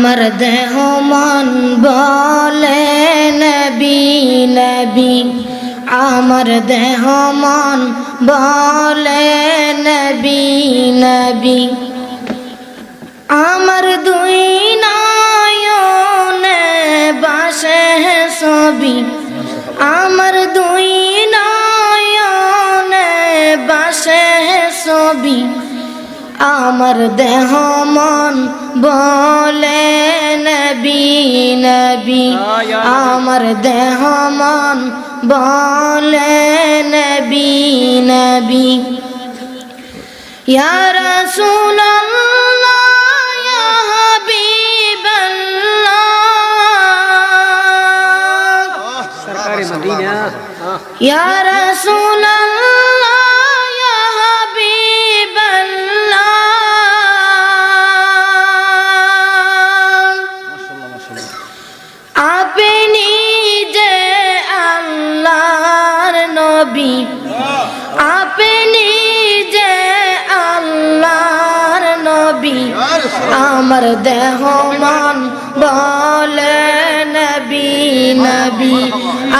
আমার দেহ মন বলে নবী নবী, আমার দেহ মন বলে নবী নবী। আমার দুই নয়নে বাসে ছবি, আমার দুই নয়নে বাসে ছবি। আমার দেহ মন বলে নবী নবী, আমার দেহ মন বলে নবী নবী। ইয়া রাসূলুল্লাহ ইয়া হাবিবাল্লাহ, সরকারে মদিনা। ইয়া রাসূলুল্লাহ ইয়া হাবিবাল্লাহ। আপনি যে আল্লাহর নবী, আপনি যে আল্লাহর নবী। আমার দেহ মন বলে নবী নবী,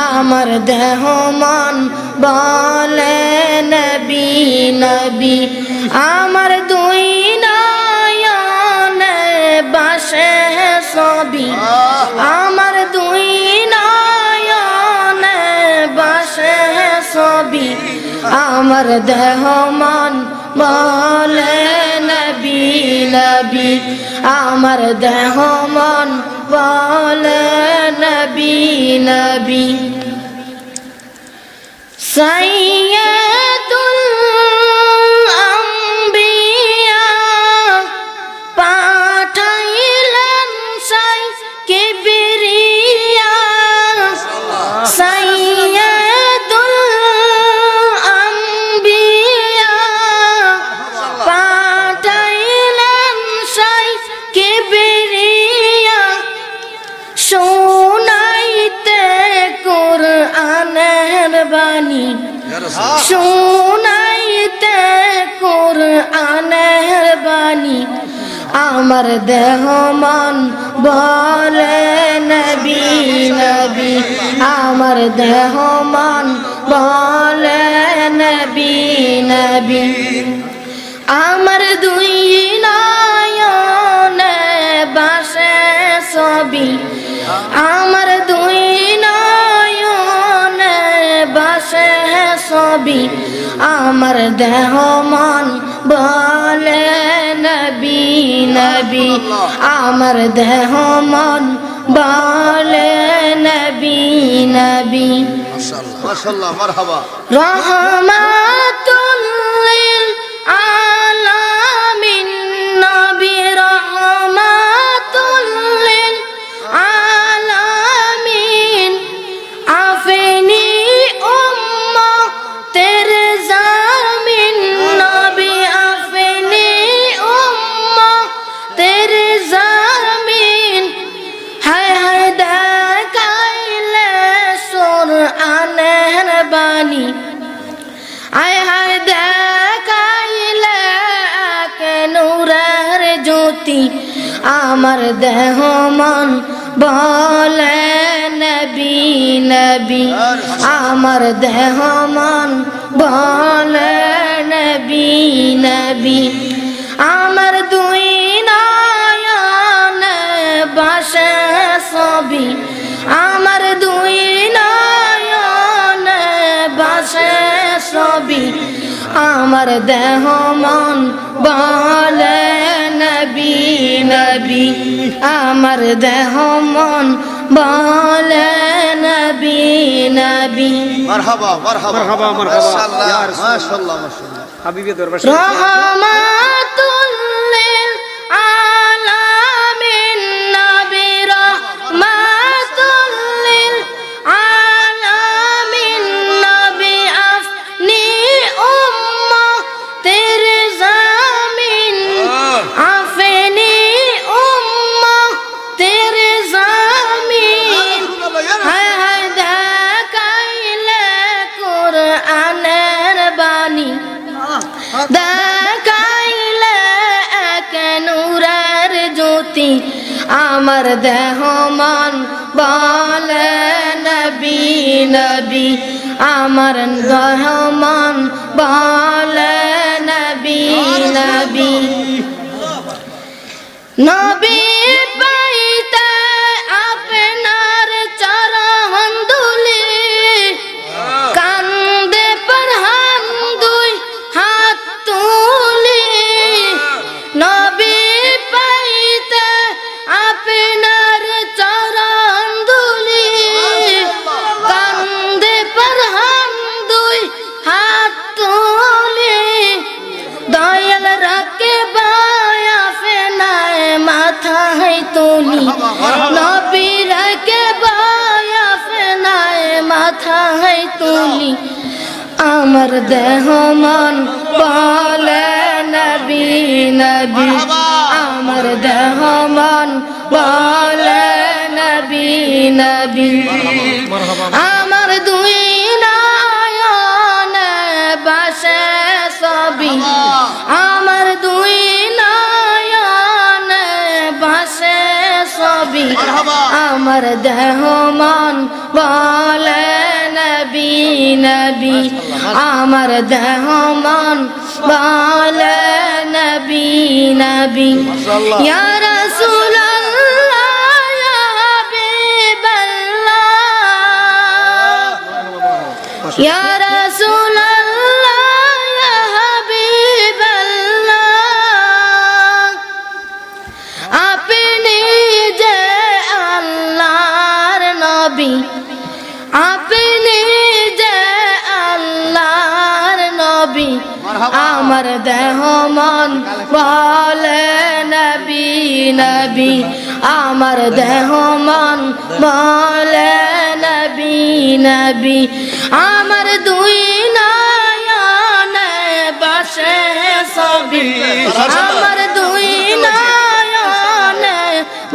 আমার দেহ মন বলে নবী নবী। আমার দুই নয়নে বাসে ছবি, আমার দুই নয়নে বাসে ছবি। আমার দেহ মন বলে নবী নবী, আমার দেহ মন বলে নবী নবী। সাইয়্যিদুল আম্বিয়া পাঠাইলেন সাই কিবরিয়া, সাইয়্যিদুল আম্বিয়া পাঠাইলেন সাই কিবরিয়া। শোনাইতে কুরআনের বাণী, শোনাইতে কুরআনের বাণী। আমার দেহ মন বলে নবী নবী, আমার দেহ মন বলে নবী নবী। আমার দুই নয়নে বাসে ছবি, আমার দুই নয়নে বাসে ছবি। আমার দেহ মন বলে নবী নবী, আমার দেহ মন বলে নবী নবী। মাশাআল্লাহ, মারহাবা। রহমাতুল লিল আলামিন নবী, রহমাতুল লিল আলামিন। আপনি উম্মতের জামিন নবী, আপনি উম্মতের জামিন। হায় হায় দেখাইলে কুরআনের বাণী, হায় হায় দেখাইলে নূরের জ্যোতি। আমার দেহ মন বলে নবী নবী, আমার দেহ মন বলে নবী নবী। আমার দুই নয়নে বাসে ছবি, আমার দুই নয়নে বাসে ছবি। আমার দেহ মন বলে নবী নবী, আমার দেহ মন বলে নবী নবী। মারহাবা, মারহাবা, মারহাবা, মারহাবা। মাশাআল্লাহ, ইয়া রাসূল। মাশাআল্লাহ, মাশাআল্লাহ। হাবিবের দরবার। রহমাতুল লিল আলামিন নবী, রহমাতুল লিল আলামিন নবী। আপনি উম্মতের জামিন, আপনি উম্মতের জামিন। হায় হায় দেখাইলে কুরআনের বাণী, দেখাই আমার দেহ মন বলে নবী নবী আমার দেহ মন বলে নবী নবী নবী পাইতে আপনার চরণ ধুলি কান্দে পরহান দুই হাত তুলি নবী পাইতে আপনার চরণ ধুলি কান্দে পরহান দুই হাত তুলি দয়াল রাখে বায়া ফেনায় মাথা है তুলি নবী রাখে বায়া ফেনায় মাথা है তুলি আমার দেহ মন বলে নবী নবী আমার দেহ মন বলে নবী নবী আমার দুই নয়নে বাসে ছবি আমার দুই নয়নে বাসে ছবি আমার দেহ মন বলে নবী নবী আমার দেহ মন বলে নবী নবী ইয়া রাসূলুল্লাহ ইয়া হাবিবাল্লাহ ইয়া রাসূলুল্লাহ ইয়া হাবিবাল্লাহ আপনি যে আল্লাহর নবী আপনি যে আল্লাহর নবী আমার দেহ মন বলে নবী নবী আমার দেহ মন বলে নবী নবী আমার দুই নয়নে বাসে ছবি আমার দুই নয়নে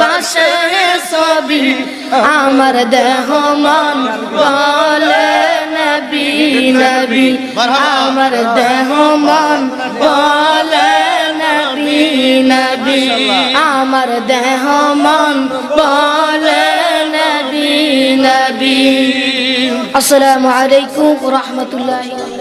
বাসে ছবি আমার দেহ মন বলে নবী নবী আমার দেহ মন বলে নবী নবী আমার দেহ মন বলে নবী নবী আসসালামু আলাইকুম ওয়া রাহমাতুল্লাহি